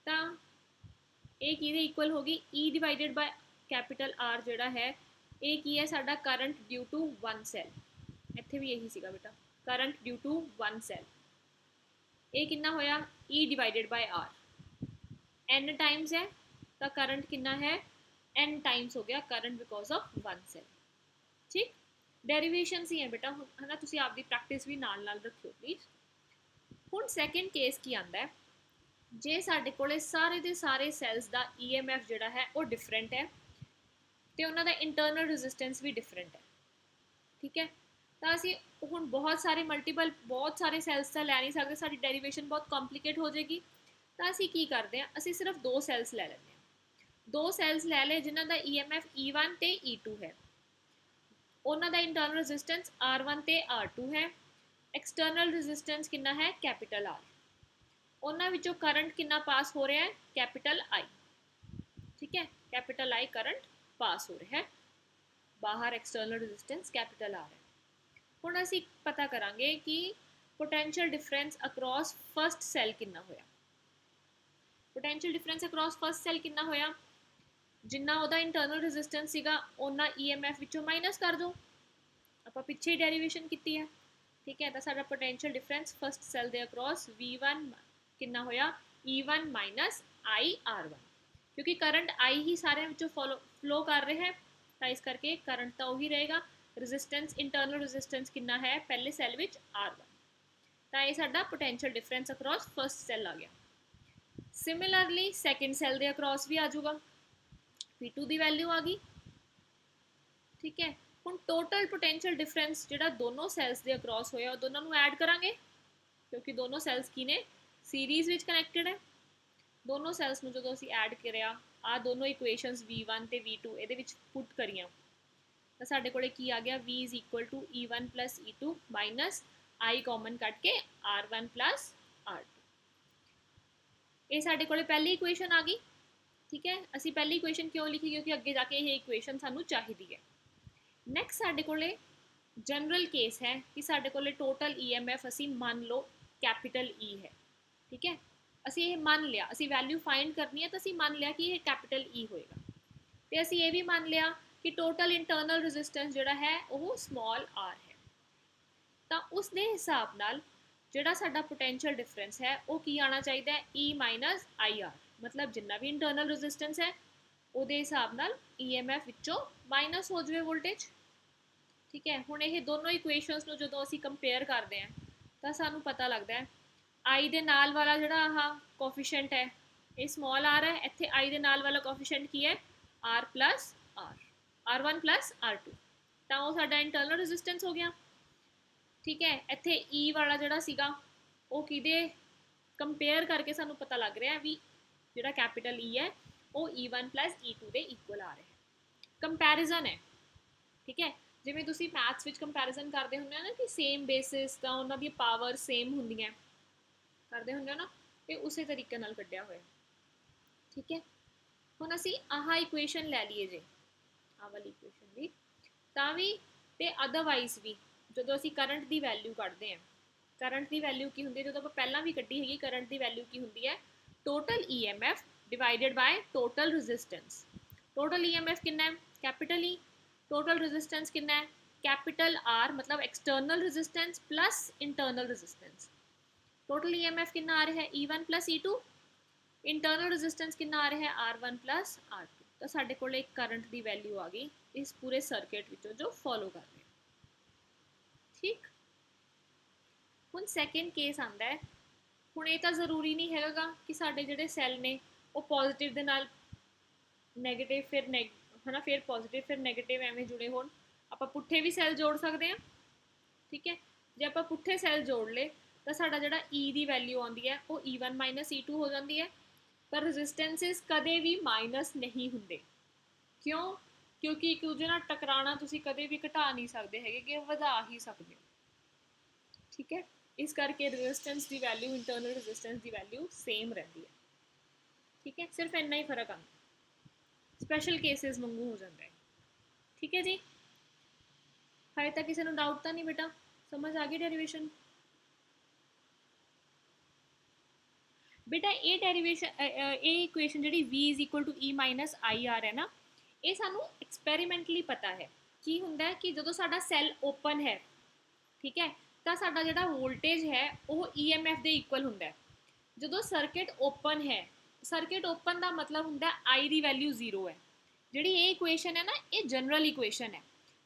A: तो ये किहदे इक्वल होगी E divided by capital R जिहड़ा है ये की है साडा करंट ड्यू टू 1 सैल। इत्थे भी यही सीगा बेटा करंट ड्यू टू 1 सैल। ये कितना होया E divided by R, n times है तो करंट कितना है n टाइम्स हो गया करंट बिकॉज ऑफ 1 सैल। ठीक, डेरिवेशन ही है बेटा है ना, तुसीं आपदी प्रैक्टिस भी नाल नाल रखियो प्लीज। हुण सैकेंड केस की आंदा है जे साडे कोले सारे दे सारे सैल्स दा EMF जिहड़ा है वो डिफरेंट है तो उन्होंने इंटरनल रेजिस्टेंस भी डिफरेंट है। ठीक है, तो असी हुण बहुत सारे मल्टीपल बहुत सारे सैल्स तो लै नहीं सकते, साडी डेरिवेशन बहुत कॉम्प्लीकेट हो जाएगी। तो असी की करते हैं असी सिर्फ दो सैल्स लै लैंदे हैं। दो सैल्स लै ले जिन्हां दा EMF E1 ते E2 है, उन्हां दा इंटरनल रेजिस्टेंस R1 ते R2 है, एक्सटर्नल रेजिस्टेंस कितना है कैपिटल R, उन्हां विचों करंट कितना पास हो रहा है कैपिटल I। ठीक है, कैपिटल I करंट पास हो रहा है, बाहर एक्सटर्नल रेजिस्टेंस कैपिटल R है। हुण असीं पता करांगे कि potential difference across first cell कितना होया। Potential difference across first cell कितना होया, जिन्ना उहदा इंटरनल रेजिस्टेंस सीगा उन्ना EMF विचों माइनस कर दो, आपां पिछे डेरिवेशन कीती है। ठीक है, तो साडा पोटेंशियल डिफरेंस फर्स्ट सैल दे अक्रॉस V1 कितना होया E1 माइनस IR1, क्योंकि करंट I ही सारे विचों फ्लो कर रहे हैं तो इस करके करंट तो वही रहेगा। रेजिस्टेंस इंटरनल रेजिस्टेंस कितना है पहले सैल विच R1, तो ये साडा potential difference across first cell आ गया। सिमिलरली सैकेंड सैल दे अक्रॉस भी आ जाऊगा, P2 दी वैल्यू आ गई। ठीक है, हुण टोटल पोटेंशियल डिफरेंस जिहड़ा दोनों सैल्स दे अक्रॉस होया दोनों नूं ऐड करांगे, क्योंकि दोनों सैल्स की ने सीरीज़ विच कनैक्टेड है। दोनों सैल्स में जो असीं ऐड करिया आ दोनों इक्वेशनस V1 ते V2 ਇਹਦੇ ਵਿੱਚ ਪੁੱਟ ਕਰੀਆਂ ਤਾਂ ਸਾਡੇ ਕੋਲੇ ਕੀ ਆ ਗਿਆ V is equal to E1 plus E2 minus I common ਕੱਢ ਕੇ R1 plus R2। ਇਹ ਸਾਡੇ ਕੋਲੇ ਪਹਿਲੀ ਇਕੁਏਸ਼ਨ ਆ ਗਈ। ठीक है, ਅਸੀਂ ਪਹਿਲੀ ਇਕੁਏਸ਼ਨ ਕਿਉਂ ਲਿਖੀ ਕਿਉਂਕਿ ਅੱਗੇ ਜਾ ਕੇ ਇਹ ਇਕੁਏਸ਼ਨ ਸਾਨੂੰ ਚਾਹੀਦੀ ਹੈ। ਨੈਕਸਟ ਸਾਡੇ ਕੋਲੇ जनरल केस है कि साडे कोले टोटल EMF असी मान लो कैपिटल E है। ठीक है, असी ये मान लिया, असी वैल्यू फाइंड करनी है तो असी मान लिया कि ये कैपिटल E होएगा, तो असी ये भी मान लिया कि टोटल इंटरनल रेजिस्टेंस जिहड़ा है वो स्मॉल r है। तो उस दे हिसाब नाल जिहड़ा साडा पोटेंशियल डिफरेंस है वो की आना चाहिए E माइनस IR, मतलब जिन्ना भी इंटरनल रेजिस्टेंस है उहदे हिसाब नाल EMF विचों माइनस हो जाए वोल्टेज। ठीक है, हुण ये दोनों इक्वेशनस नूं जदों असीं कंपेयर करते हैं तो सानूं पता लगता है आई दे नाल वाला जिहड़ा आह कोफिशिएंट है ये स्मॉल r है, इत्थे आई दे नाल वाला कोफिशिएंट की है R plus R1 plus R2, तो वो साडा इंटरनल रेजिस्टेंस हो गया। ठीक है, इत्थे E वाला जिहड़ा सीगा वो किहदे कंपेयर करके सानूं पता लग रहा है भी जिहड़ा कैपिटल E है ਉਹ E1 plus E2 ਦੇ ਇਕੁਅਲ ਆ ਰਿਹਾ। ਕੰਪੈਰੀਜ਼ਨ ਹੈ, ਠੀਕ ਹੈ। ਜਿਵੇਂ ਤੁਸੀਂ ਮੈਥਸ ਵਿੱਚ ਕੰਪੈਰੀਜ਼ਨ ਕਰਦੇ ਹੁੰਦੇ ਹੋ ਨਾ ਕਿ ਸੇਮ ਬੇਸਿਸ ਤਾਂ ਉਹਨਾਂ ਦੀ ਪਾਵਰ ਸੇਮ ਹੁੰਦੀਆਂ, ਕਰਦੇ ਹੁੰਦੇ ਹੋ ਨਾ, ਤੇ ਉਸੇ ਤਰੀਕੇ ਨਾਲ ਕੱਢਿਆ ਹੋਇਆ, ਠੀਕ ਹੈ। ਹੁਣ ਅਸੀਂ ਆਹ ਇਕੁਏਸ਼ਨ ਲੈ ਲਈਏ ਜੇ, ਆਹ ਵਾਲੀ ਇਕੁਏਸ਼ਨ ਵੀ, ਤਾਂ ਵੀ ਤੇ ਅਦਰਵਾਈਜ਼ ਵੀ ਜਦੋਂ ਅਸੀਂ ਕਰੰਟ ਦੀ ਵੈਲਿਊ ਕੱਢਦੇ ਹਾਂ, ਕਰੰਟ ਦੀ ਵੈਲਿਊ ਕੀ ਹੁੰਦੀ ਹੈ, ਜਦੋਂ ਆਪਾਂ ਪਹਿਲਾਂ ਵੀ ਕੱਢੀ ਹੈਗੀ, ਕਰੰਟ ਦੀ ਵੈਲਿਊ ਕੀ ਹੁੰਦੀ ਹੈ, total EMF divided by total resistance. Total EMF कितना है, कैपिटल E, टोटल रेजिस्टेंस कितना है, कैपिटल R, मतलब external resistance plus internal resistance. Total EMF कितना आ रहा है, E1 plus E2, internal resistance कितना आ रहा है, R1 प्लस R2। तो साडे कोल एक करंट की वैल्यू आ गई इस पूरे सर्किट विचों जो फॉलो कर रहे हैं, ठीक। हुण सैकेंड केस आंदा है। हुण ये तो जरूरी नहीं हैगा कि साडे जिहड़े सैल ने वो पॉजिटिव दे नाल नैगेटिव फिर है ना, फिर पॉजिटिव फिर नैगेटिव एवें जुड़े होण। आपां पुट्ठे भी सैल जोड़ सकते हैं, ठीक है। जे आपां पुट्ठे सैल जोड़ ले तो साडा जिहड़ा E की वैल्यू आउंदी है वो E1 माइनस E2 हो जाती है, पर रजिस्टेंसिस कदे भी माइनस नहीं हुंदे। क्यों? क्योंकि एक दूजे नाल टकराना तुसीं कदे भी घटा नहीं सकते हैगे कि वधा ही सकते हो, ठीक है। इस करके रेजिस्टेंस की वैल्यू, इंटरनल रेजिस्टेंस की वैल्यू सेम रहती है, ठीक है। सिर्फ इन्ना ही फर्क आता, स्पैशल केसिस वांगू हो जाता है, ठीक है जी। हाले तक किसी को डाउट तो नहीं बेटा, समझ आ गई डेरिवेशन? बेटा ये डेरिवेशन ये इक्वेशन जी V is equal to E minus I R है ना, ये सानू एक्सपैरीमेंटली पता है की हुंदा है कि जो साडा सैल ओपन है, ठीक है, तो साडा जिहड़ा वोल्टेज है वो EMF दे इक्वल हुंदा है। जो सर्किट ओपन है, सर्किट ओपन का मतलब हुंदा आई की वैल्यू 0 है। जिहड़ी ये इक्वेशन है ना, ये जनरल इक्वेशन है।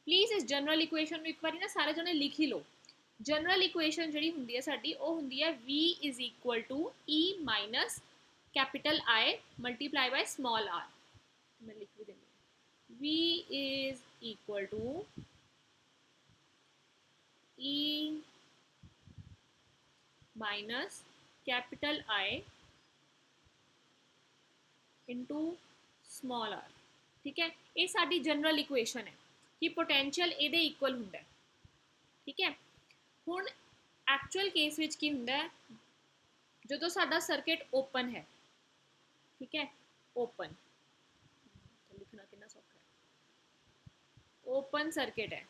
A: प्लीज़ इस जनरल इक्वेशन में एक बार ना सारे जने लिख ही लो। जनरल इक्वेशन जिहड़ी हुंदी है साडी वो हुंदी है V is equal to E minus capital I multiply by small r। मैं लिख भी देंगे, V is equal to E minus capital I into small r, ठीक है। ये साडी जनरल इक्वेशन है कि पोटेंशियल इहदे इक्वल हुंदा है, ठीक है। हुण एक्चुअल केस विच की हुंदा है, जो साडा सर्किट ओपन है, ठीक है, ओपन, लिखना कितना सौखा है, ओपन सर्किट है,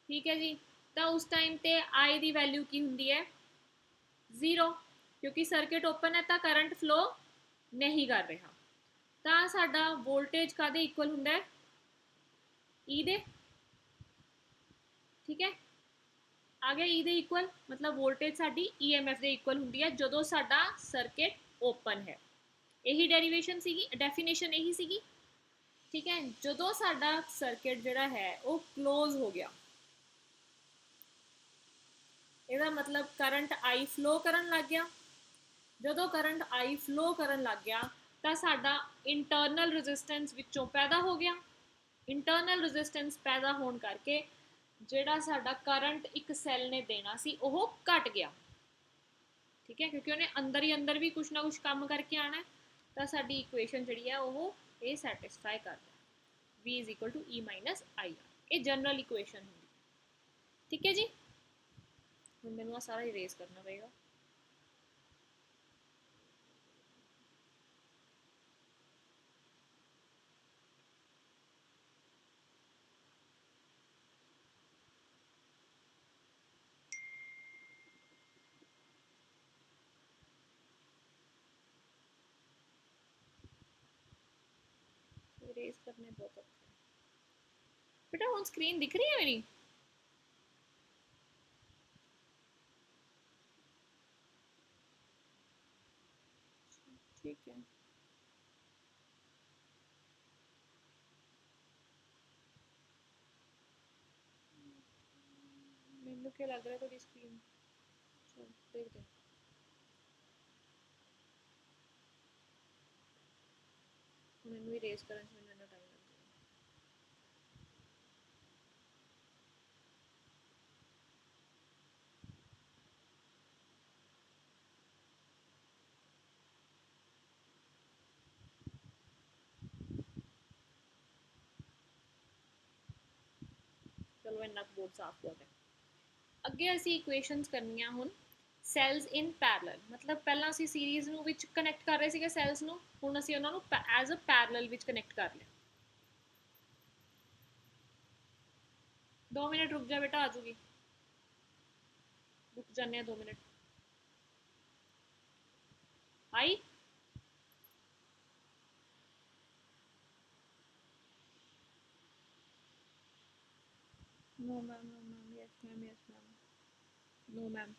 A: ठीक है जी। तो उस टाइम ते आई की वैल्यू की हुंदी है 0, क्योंकि सर्किट ओपन है तो करंट फ्लो नहीं कर रहा। तो साडा वोल्टेज कादे इक्वल हुंदा है, ई दे, ठीक है। आ गया ई दे इक्वल, मतलब वोल्टेज साडी EMF दे इक्वल हुंदी है जो साडा सर्किट ओपन है। यही डेरिवेशन सीगी, डेफिनेशन यही सीगी, ठीक है। जो साडा सर्किट जिहड़ा है वो क्लोज हो गया, ਇਹਦਾ मतलब करंट आई फ्लो करन लग गया। जो करंट आई फ्लो करन लग गया तो साडा इंटरनल रेजिस्टेंस विचों पैदा हो गया। इंटरनल रेजिस्टेंस पैदा होने करके जिहड़ा साडा करंट एक सैल ने देना सी वो घट गया, ठीक है, क्योंकि उन्हें अंदर ही अंदर भी कुछ ना कुछ काम करके आना है। तो साडी इक्वेशन जिहड़ी है वो ये सैटिस्फाई करता है, V is equal to E minus I R. ये जनरल इक्वेशन होगी, ठीक है जी। हुण मैनूं सारा इरेज करना पड़ेगा। इरेज करने बहुत औखा है बेटा। हुण स्क्रीन दिख रही है मेरी? ठीक है, मैनू क्या लग रहा है थोड़ी स्क्रीन, चल देखते हैं। मैनू इरेज करने में मैनू इन्ना टाइम लग जाएगा। चलो इन्ना बोर्ड साफ बहुत है। ਅੱਗੇ ਅਸੀਂ ਇਕੁਏਸ਼ਨਸ ਕਰਨੀਆਂ ਹੁਣ ਸੈਲਸ ਇਨ ਪੈਰਲਲ, ਮਤਲਬ ਪਹਿਲਾਂ ਅਸੀਂ ਸੀਰੀਜ਼ ਨੂੰ ਵਿੱਚ ਕਨੈਕਟ ਕਰ ਰਹੇ ਸੀਗੇ ਸੈਲਸ ਨੂੰ, ਹੁਣ ਅਸੀਂ ਉਹਨਾਂ ਨੂੰ ਐਜ਼ ਅ ਪੈਰਲਲ ਵਿੱਚ ਕਨੈਕਟ ਕਰ ਲਿਆ। 2 ਮਿੰਟ ਰੁਕ ਜਾ ਬੇਟਾ, ਆ ਜੂਗੀ, रुक जाने 2 minute. I no ma'am, no ma'am, yes ma'am, yes ma'am, no ma'am.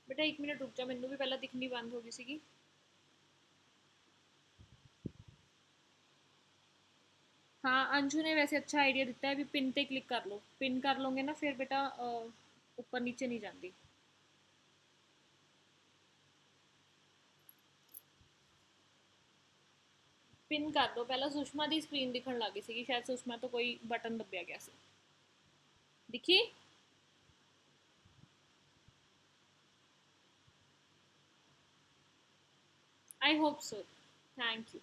A: बेटा 1 मिनट रुक जा, मैनू भी पहला दिखनी बंद हो गई सी। हाँ अंशु ने वैसे अच्छा आइडिया दिता है भी पिन पे क्लिक कर लो, पिन कर लोगे ना फिर बेटा ऊपर नीचे नहीं जाती। पिन कर दो, पहला सुषमा की स्क्रीन दिखन लग गई सी, शायद सुषमा तो कोई बटन दबिया गया सी। दिखी I hope so, thank you.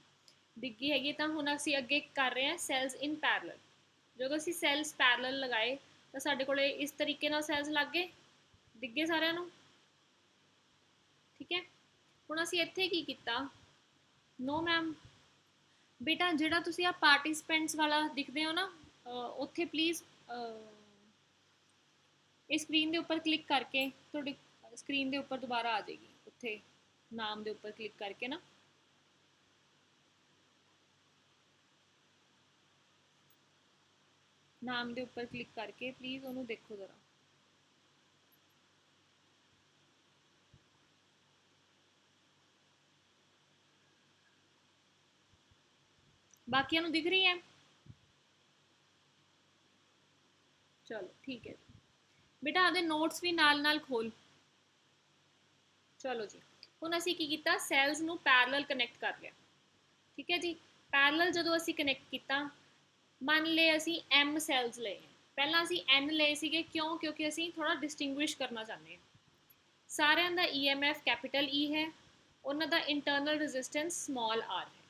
A: दिखी हैगी तो हुण असीं अगे कर रहे हैं सैल्स इन पैरलल। जो असीं सैल्स पैरलल लगाए तो साडे कोले इस तरीके नाल सैल्स लग गए, दिख गए सारिਆਂ ਨੂੰ, ठीक है। हुण असीं इत्थे की कीता, नो मैम बेटा जिहड़ा तुसीं आ पार्टिसिपेंट्स वाला दिखदे हो ना, उत्थे प्लीज़ इस स्क्रीन के उपर क्लिक करके थोड़ी स्क्रीन के उपर दोबारा आ जाएगी, उत्थे नाम के उपर क्लिक करके ना, नाम के उपर क्लिक करके प्लीज़ उन्होंने देखो जरा। बाकियां दिख रही है? चलो ठीक है बेटा, आदे नोट्स भी नाल नाल खोल। चलो जी, हुण असीं की कीता, सैल्स नूं पैरलल कनैक्ट कर लिया, ठीक है जी। पैरलल जदों असीं कनैक्ट कीता, मान ले असीं एम सैल्स लए, पहला असीं एन लए सीगे, क्यों? क्योंकि असीं थोड़ा डिस्टिंग्विश करना चाहते हैं। सारिਆਂ ਦਾ EMF कैपिटल E है, उन्हां दा इंटरनल रेजिस्टेंस स्मॉल r है,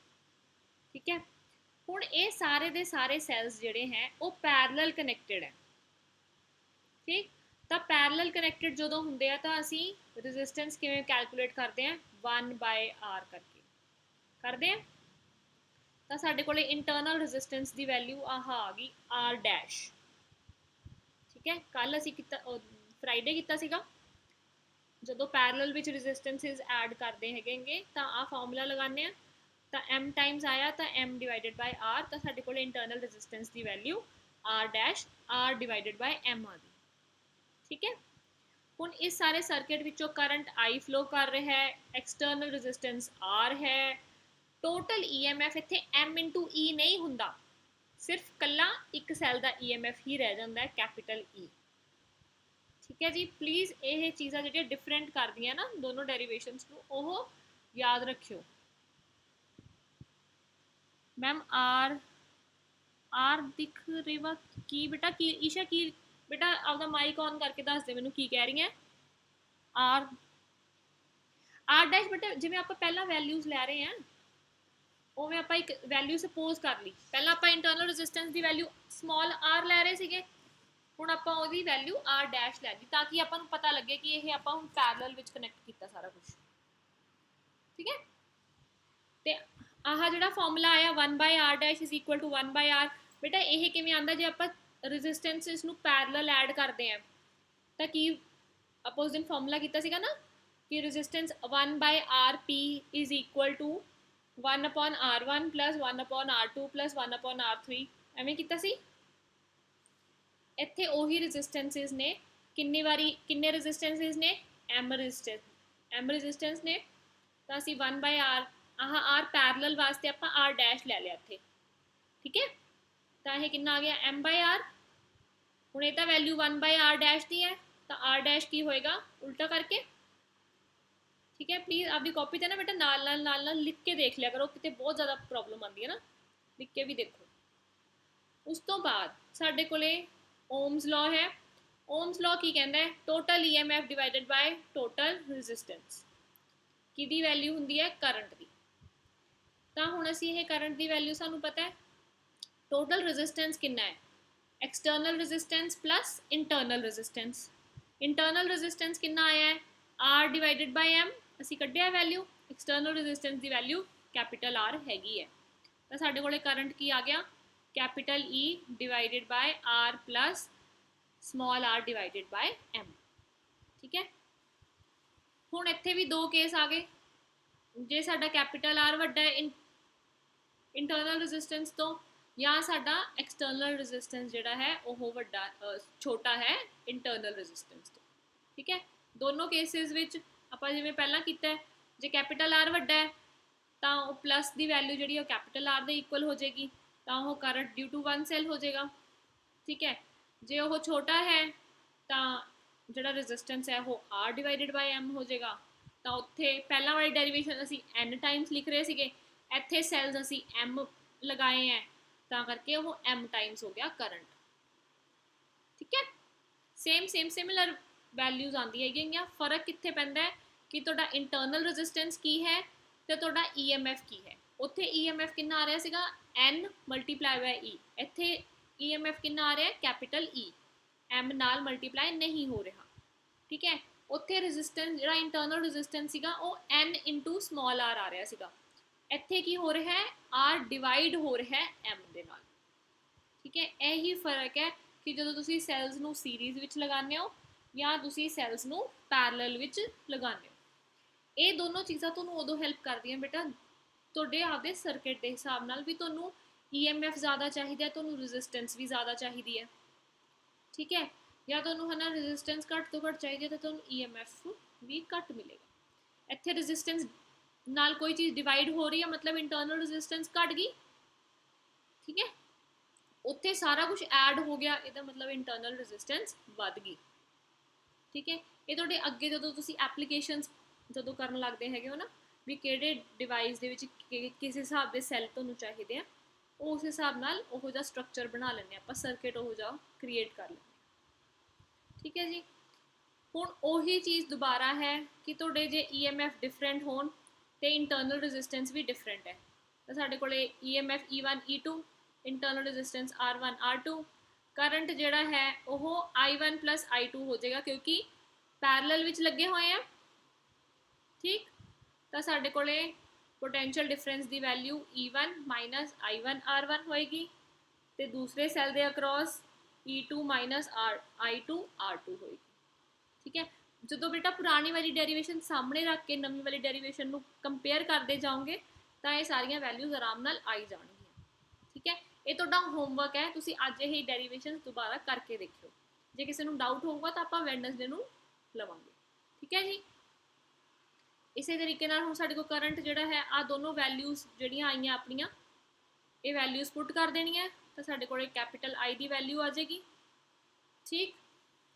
A: ठीक है। हुण ये सारे दे सारे सैल्स जिहड़े हैं वो पैरलल कनैक्टेड है, ठीक। तो पैरलल कनैक्टेड जो होंगे हैं तो असी रजिस्टेंस किवें कैलकुलेट करते हैं, 1/r करते हैं। तो साडे कोले इंटरनल रजिस्टेंस की वैल्यू आह आ गई r डैश, ठीक है। कल असी फ्राइडे किया सीगा, जो पैरलल विच रजिस्टेंसिस ऐड करते हैं तो आ फॉर्मूला लगाने, तो m टाइम्स आया तो m डिवाइडेड बाय r, तो साडे कोले इंटरनल रजिस्टेंस की value r dash r divided by m आ गई, ठीक है। हुण इस सारे सर्किट विचों करंट आई फ्लो कर रहा है, एक्सटर्नल रजिस्टेंस आर है, टोटल EMF इत्थे M इंटू E नहीं हुंदा, सिर्फ कला एक सैल का EMF ही रह जाता है, कैपिटल E, ठीक है जी। प्लीज़ ये चीज़ां जिहड़ियां डिफरेंट कर दियां ना दोनों डेरिवेशनस नूं, ओह याद रखियो। मैम आर दिख रेवा की बेटा, की ईशा की बेटा आपका माइक ऑन करके दस दे मैनू की कह रही है। आर डैश बेटा जिवें आप पहला वैल्यूज़ लै रहे हैं उवें आप एक वैल्यू सपोज कर ली, पहला आप इंटरनल रजिस्टेंस की वैल्यू स्मॉल r लै रहे थे, हुण आपां ओहदी वैल्यू r डैश लै ली, ताकि आपां नूं पता लगे कि यह आपां हुण पैरलल विच कनैक्ट किया सारा कुछ, ठीक है। ते आह जिहड़ा फॉर्मूला आया 1/r dash is equal to 1/r, बेटा यह किवें आंदा, जे आपां रजिस्टेंसिस नूं पैरलल ऐड करते हैं तो की आपां उस दिन फॉर्मूला किया सीगा ना कि resistance 1/rp is equal to 1/r1 plus 1/r2 plus 1/r3, एवें किया सी। इत्थे ओही रजिस्टेंसिस ने किन्नी वारी, किन्ने रजिस्टेंसिस ने m रजिस्टेंस ने, तो असी 1/r आह r पैरलल वास्ते आप r डैश लै लिया इत्थे, ठीक है। तो यह कितना आ गया m/r, हुण ये वैल्यू 1/r डैश की है, तो r डैश की होएगा उल्टा करके, ठीक है। प्लीज़ आपकी कॉपी से ना बेटा नाल लिख के देख लिया करो, कितने बहुत ज़्यादा प्रॉब्लम आती है ना, लिख के भी देखो। उस तो बाद साडे कोले ओम्स लॉ है, ओम्स लॉ की कहता है, total EMF divided by total resistance, की वैल्यू होंगी है करंट की। तो हुण असीं ये करंट की वैल्यू सानू पता है, टोटल रजिस्टेंस कितना है external resistance plus internal resistance. Internal resistance कितना आया है R डिवाइडेड बाय M, ਅਸੀਂ ਕੱਢਿਆ ਵੈਲਿਊ। एक्सटर्नल रेजिस्टेंस ਦੀ ਵੈਲਿਊ कैपिटल R हैगी है, ਤਾਂ ਸਾਡੇ ਕੋਲੇ करंट ਕੀ ਆ ਗਿਆ capital E divided by R plus small r divided by M। ठीक है, ਹੁਣ ਇੱਥੇ ਵੀ ਦੋ ਕੇਸ ਆ ਗਏ। ਜੇ ਸਾਡਾ कैपिटल R ਵੱਡਾ ਹੈ इंटरनल रेजिस्टेंस तो, या साडा एक्सटर्नल रेजिस्टेंस जिहड़ा है वो वड्डा छोटा है इंटरनल रेजिस्टेंस तो। ठीक है, दोनों केसिस विच आपां जिवें पहलां कीता है, जे कैपिटल R वड्डा है तो वो प्लस की वैल्यू जिहड़ी है कैपिटल R दे इक्वल हो जाएगी, तो वो current due to one cell हो जाएगा। ठीक है, जे वो छोटा है तो जिहड़ा रेजिस्टेंस है वो R डिवाइडेड बाय M हो जाएगा। तो उत्थे पहला वाली डेरिवेशन असी N टाइम्स लिख रहे सीगे, इत्थे सैल्स असी M लगाए हैं, तो करके वो M टाइम्स हो गया करंट। ठीक है, सेम सेम सिमिलर वैल्यूज आंदी है। फर्क कित्थे पैंदा है कि तुहाडा इंटरनल रेजिस्टेंस की है तो तुहाडा EMF की है। उत्थे EMF कितना आ रहा सीगा N मल्टीप्लाई बाय E, इत्थे EMF कितना आ रहा है कैपिटल E, M नाल मल्टीप्लाई नहीं हो रहा। ठीक है, उत्थे रेजिस्टेंस जिहड़ा इंटरनल रेजिस्टेंस सीगा वो N इंटू स्मॉल r आ रहा सीगा, इत्थे की हो रहा है R डिवाइड हो रहा है M दे नाल। ठीक है, यही फर्क है कि जो तुसी सैल्स नू सीरीज़ विच लगाने हो या तुसी सैल्स नू पैरलल विच लगाने हो। ये दोनों चीज़ां तुहानूं उदों हेल्प करदियां बेटा तुहाडे आपदे सर्किट के हिसाब नाल भी तुहानूं EMF ज़्यादा चाहिए, तुहानूं रेजिस्टेंस भी ज़्यादा चाहिए है। ठीक है, या तुहानूं है ना रेजिस्टेंस घट तो घट चाहिए तो तुहानूं EMF भी घट मिलेगा। इत्थे रेजिस्टेंस नाल कोई चीज़ डिवाइड हो रही है मतलब इंटरनल रेजिस्टेंस घट गई। ठीक है, उत्थे सारा कुछ ऐड हो गया, इसदा मतलब इंटरनल रेजिस्टेंस बढ़ गई। ठीक है, ये तुहाडे अगे जदों तुसीं एप्लीकेशनस जदों करन लगदे हैगे हो ना भी किहड़े डिवाइस दे विच किस हिसाब दे सैल तुहानूं चाहिए हैं, उस हिसाब नाल उहो जिहा स्ट्रक्चर बना लैंदे आपां, सर्किट उहो जिहा क्रिएट कर लैंदे। ठीक है जी, हुण ओही चीज़ दोबारा है कि तुहाडे जे EMF डिफरेंट होण ते इंटरनल रेजिस्टेंस भी डिफरेंट है, तो साडे कोले EMF E1 E2 internal resistance R1 R2, current जिहड़ा है वो I1 प्लस I2 हो जाएगा क्योंकि पैरलल विच लगे हुए हैं। ठीक, तो साडे कोले पोटेंशियल डिफरेंस की value E1 minus I1 R1 होएगी, तो दूसरे सैल के across E2 minus I2 R2 होएगी। ठीक है, जो बेटा पुरानी वाली डेरिवेशन सामने रख के नवी वाली डेरिवेशन को कंपेयर करते जाओगे तो ये सारिया वैल्यूज आराम नाल आई जाएगी। ठीक है, ये तुहाडा होमवर्क है, तुसीं अज यही डेरिवेशन दोबारा करके देखियो, जे किसी को डाउट होगा तो आप वैडनसडे नूं लवांगे। ठीक है जी, इसे तरीके नाल हुण साडे कोल करंट जिहड़ा है आ दोनों वैल्यूज जिहड़ियां आईयां अपनियां ये वैल्यूज पुट कर देनी है, तो साडे कोल कैपिटल I की वैल्यू आ जाएगी। ठीक,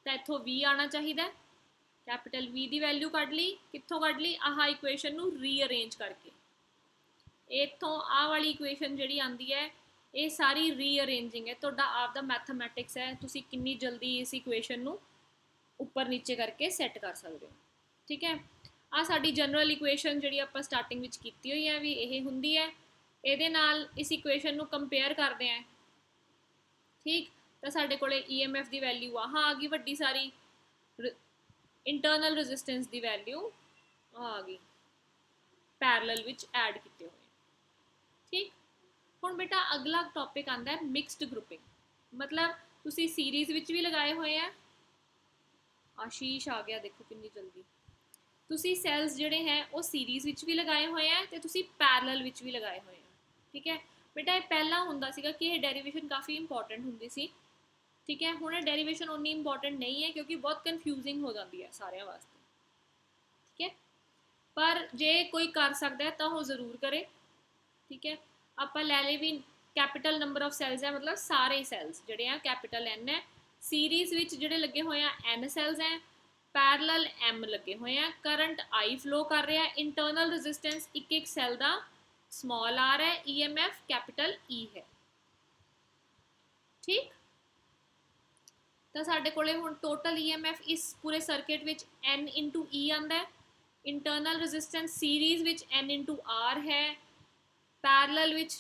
A: तो इत्थों V आना चाहिए, कैपिटल V की वैल्यू कढ ली, कित्थों कढ ली आह इक्वेशन नूं रीअरेंज करके, इत्थों आह वाली इक्वेशन जिहड़ी आंदी है ये सारी रीअरेंजिंग है, तुहाडा आपदा मैथमैटिक्स है, तुसीं कितनी जल्दी इस इक्वेशन नूं उपर नीचे करके सैट कर सकते हो। ठीक है, आ साडी जनरल इक्वेशन जिहड़ी आपां स्टार्टिंग विच कीती हुई है भी यह हुंदी है, इहदे नाल इस इक्वेशन नूं कंपेयर करते हैं। ठीक, तो साडे कोले EMF की वैल्यू आह आ गई वड्डी सारी, इंटरनल रेजिस्टेंस की वैल्यू आ गई पैरलल विच ऐड किए हुए। ठीक, हुण बेटा अगला टॉपिक आंदा है मिक्सड ग्रुपिंग, मतलब तुसीं सीरीज़ विच भी लगाए हुए हैं। आशीष आ गया, देखो कितनी जल्दी। तुसीं सैल्स जिहड़े हैं वो सीरीज़ विच भी लगाए हुए हैं तो तुसीं पैरलल विच भी लगाए हुए हैं। ठीक है बेटा, ये पहला हुंदा सीगा कि ये डेरिवेशन काफ़ी इंपॉर्टेंट हुंदी सी। ठीक है, हुण डेरिवेशन उन्नी इंपॉर्टेंट नहीं है क्योंकि बहुत कन्फ्यूजिंग हो जाती है सारे वास्ते। ठीक है, पर जे कोई कर सकता है तो वो जरूर करे। ठीक है, आप लै ले भी कैपिटल नंबर ऑफ सैल्स है, मतलब सारे सैल्स जिहड़े हैं कैपिटल N है, सीरीज़ विच जिहड़े लगे हुए हैं N सैल्स हैं, पैरलल M लगे हुए हैं, करंट I फ्लो कर रहा है, इंटरनल रेजिस्टेंस एक एक सैल का स्मॉल r है, EMF कैपिटल E है। ठीक, तो साडे कोले हुण टोटल EMF इस पूरे सर्किट विच N इंटू E आंदा है, इंटरनल रेजिस्टेंस सीरीज़ विच N इंटू R है, पैरलल विच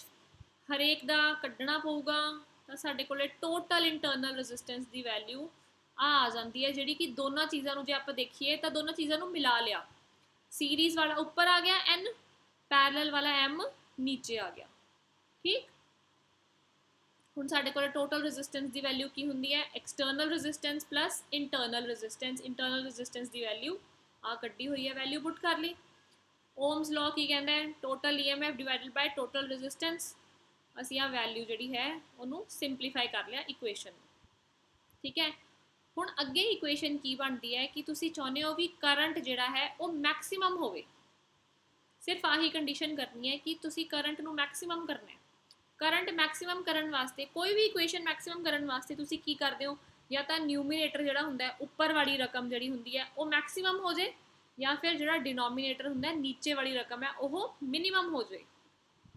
A: हरेक दा कड्ढना पऊगा ਤਾਂ ਸਾਡੇ ਕੋਲੇ ਟੋਟਲ ਇੰਟਰਨਲ ਰੈਜ਼ਿਸਟੈਂਸ ਦੀ ਵੈਲਿਊ ਆ ਜਾਂਦੀ ਹੈ, ਜਿਹੜੀ ਕਿ ਦੋਨਾਂ ਚੀਜ਼ਾਂ ਨੂੰ ਜੇ ਆਪਾਂ ਦੇਖੀਏ ਤਾਂ ਦੋਨਾਂ ਚੀਜ਼ਾਂ ਨੂੰ ਮਿਲਾ ਲਿਆ, ਸੀਰੀਜ਼ ਵਾਲਾ ਉੱਪਰ ਆ ਗਿਆ n, ਪੈਰਲਲ ਵਾਲਾ m ਨੀਚੇ ਆ ਗਿਆ। ਠੀਕ, ਹੁਣ ਸਾਡੇ ਕੋਲ ਟੋਟਲ ਰੈਜ਼ਿਸਟੈਂਸ ਦੀ ਵੈਲਿਊ ਕੀ ਹੁੰਦੀ ਹੈ, external resistance plus internal resistance. Internal resistance ਦੀ ਵੈਲਿਊ ਆ ਕੱਢੀ ਹੋਈ ਹੈ, ਵੈਲਿਊ ਪੁੱਟ ਕਰ ਲਈ। ਓਮਸ ਲਾਅ ਕੀ ਕਹਿੰਦਾ ਹੈ, total EMF divided by total resistance. ਅਸੀਂ ਆ ਵੈਲਿਊ ਜਿਹੜੀ ਹੈ ਉਹਨੂੰ ਸਿੰਪਲੀਫਾਈ ਕਰ ਲਿਆ ਇਕੁਏਸ਼ਨ ਨੂੰ। ਠੀਕ ਹੈ, ਹੁਣ ਅੱਗੇ ਇਕੁਏਸ਼ਨ ਕੀ ਬਣਦੀ ਹੈ ਕਿ ਤੁਸੀਂ ਚਾਹੁੰਦੇ ਹੋ ਵੀ ਕਰੰਟ ਜਿਹੜਾ ਹੈ ਉਹ ਮੈਕਸਿਮਮ ਹੋਵੇ। ਸਿਰਫ ਆਹੀ ਕੰਡੀਸ਼ਨ ਕਰਨੀ ਹੈ ਕਿ ਤੁਸੀਂ ਕਰੰਟ ਨੂੰ ਮੈਕਸਿਮਮ ਕਰਨਾ ਹੈ। ਕਰੰਟ ਮੈਕਸਿਮਮ ਕਰਨ ਵਾਸਤੇ ਕੋਈ ਵੀ ਇਕੁਏਸ਼ਨ ਮੈਕਸਿਮਮ ਕਰਨ ਵਾਸਤੇ ਤੁਸੀਂ ਕੀ ਕਰਦੇ ਹੋ, ਜਾਂ ਤਾਂ ਨਿਊਮੀਨੇਟਰ ਜਿਹੜਾ ਹੁੰਦਾ ਹੈ ਉੱਪਰ ਵਾਲੀ ਰਕਮ ਜਿਹੜੀ ਹੁੰਦੀ ਹੈ ਉਹ ਮੈਕਸਿਮਮ ਹੋ ਜਾਏ, ਜਾਂ ਫਿਰ ਜਿਹੜਾ ਡਿਨੋਮੀਨੇਟਰ ਹੁੰਦਾ ਨੀਚੇ ਵਾਲੀ ਰਕਮ ਹੈ ਉਹ ਮਿਨੀਮਮ ਹੋ ਜਾਏ।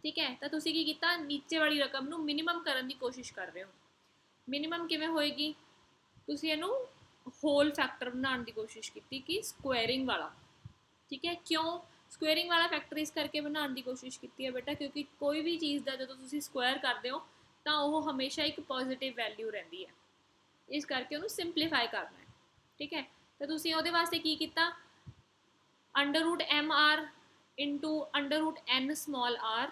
A: ਠੀਕ ਹੈ, ਤਾਂ ਤੁਸੀਂ ਕੀ ਕੀਤਾ, ਨੀਚੇ ਵਾਲੀ ਰਕਮ ਨੂੰ ਮਿਨੀਮਮ ਕਰਨ ਦੀ ਕੋਸ਼ਿਸ਼ ਕਰ ਰਹੇ ਹੋ। ਮਿਨੀਮਮ ਕਿਵੇਂ ਹੋਏਗੀ, ਤੁਸੀਂ ਇਹਨੂੰ ਹੋਲ ਫੈਕਟਰ ਬਣਾਉਣ ਦੀ ਕੋਸ਼ਿਸ਼ ਕੀਤੀ ਕਿ ਸਕੁਐਰਿੰਗ ਵਾਲਾ। ਠੀਕ ਹੈ, ਕਿਉਂ ਸਕੁਐਰਿੰਗ ਵਾਲਾ ਫੈਕਟਰ ਇਸ ਕਰਕੇ ਬਣਾਉਣ ਦੀ ਕੋਸ਼ਿਸ਼ ਕੀਤੀ ਹੈ ਬੇਟਾ, ਕਿਉਂਕਿ ਕੋਈ ਵੀ ਚੀਜ਼ ਦਾ ਜਦੋਂ ਤੁਸੀਂ ਸਕੁਐਰ ਕਰਦੇ ਹੋ ਤਾਂ ਉਹ ਹਮੇਸ਼ਾ ਇੱਕ ਪੋਜ਼ਿਟਿਵ ਵੈਲਿਊ ਰਹਿੰਦੀ ਹੈ, ਇਸ ਕਰਕੇ ਉਹਨੂੰ ਸਿੰਪਲੀਫਾਈ ਕਰਨਾ ਹੈ। ਠੀਕ ਹੈ, ਤਾਂ ਤੁਸੀਂ ਉਹਦੇ ਵਾਸਤੇ ਕੀ ਕੀਤਾ, √mr into √n small r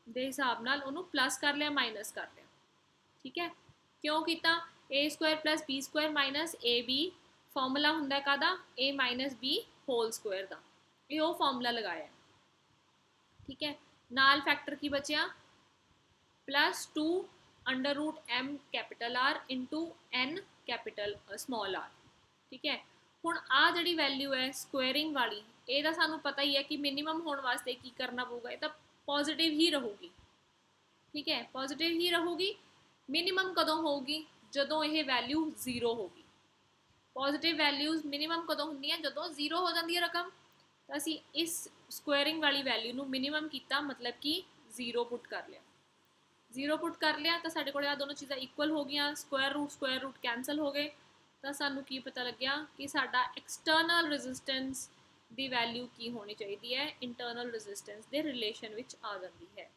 A: ਦੇ ਹਿਸਾਬ ਨਾਲ ਉਹਨੂੰ ਪਲੱਸ ਕਰ ਲਿਆ, ਮਾਈਨਸ ਕਰ ਲਿਆ। ਠੀਕ ਹੈ, ਕਿਉਂ ਕੀਤਾ, a² + b² minus ab formula ਹੁੰਦਾ ਕਾਹਦਾ, a - b ਹੋਲ ਸਕੁਐਰ ਦਾ, ਇਹ ਉਹ ਫਾਰਮੂਲਾ ਲਗਾਇਆ। ਠੀਕ ਹੈ, ਨਾਲ ਫੈਕਟਰ ਕੀ ਬਚਿਆ, +2 √m capital R into n capital small r। ਠੀਕ ਹੈ, ਹੁਣ ਆ ਜਿਹੜੀ ਵੈਲਿਊ ਹੈ ਸਕੁਐਰਿੰਗ ਵਾਲੀ, ਇਹਦਾ ਸਾਨੂੰ ਪਤਾ ਹੀ ਹੈ ਕਿ ਮਿਨੀਮਮ ਹੋਣ ਵਾਸਤੇ ਕੀ ਕਰਨਾ ਪਊਗਾ, ਇਹ ਤਾਂ ਪੋਜ਼ਿਟਿਵ ਹੀ ਰਹੂਗੀ। ਠੀਕ ਹੈ, ਪੋਜ਼ਿਟਿਵ ਹੀ ਰਹੂਗੀ। ਮਿਨੀਮਮ ਕਦੋਂ ਹੋਊਗੀ, ਜਦੋਂ ਇਹ ਵੈਲਿਊ 0 ਹੋਗੀ। ਪੋਜ਼ਿਟਿਵ ਵੈਲਿਊਜ਼ ਮਿਨੀਮਮ ਕਦੋਂ ਹੁੰਦੀਆਂ, ਜਦੋਂ 0 ਹੋ ਜਾਂਦੀ ਹੈ ਰਕਮ। ਤਾਂ ਅਸੀਂ ਇਸ ਸਕੁਐਰਿੰਗ ਵਾਲੀ ਵੈਲਿਊ ਨੂੰ ਮਿਨੀਮਮ ਕੀਤਾ, ਮਤਲਬ ਕਿ 0 ਪੁੱਟ ਕਰ ਲਿਆ। 0 ਪੁੱਟ ਕਰ ਲਿਆ ਤਾਂ ਸਾਡੇ ਕੋਲ ਆ ਦੋਨੋਂ ਚੀਜ਼ਾਂ ਇਕੁਅਲ ਹੋ ਗਈਆਂ, ਸਕੁਐਰ ਰੂਟ ਕੈਂਸਲ ਹੋ ਗਏ। ਤਾਂ ਸਾਨੂੰ ਕੀ ਪਤਾ ਲੱਗਿਆ ਕਿ ਸਾਡਾ ਐਕਸਟਰਨਲ ਰੈਜ਼ਿਸਟੈਂਸ ਦੀ ਵੈਲਿਊ ਕੀ ਹੋਣੀ ਚਾਹੀਦੀ ਹੈ, ਇੰਟਰਨਲ ਰੈਜ਼ਿਸਟੈਂਸ ਦੇ ਰਿਲੇਸ਼ਨ ਵਿੱਚ ਆ ਜਾਂਦੀ ਹੈ।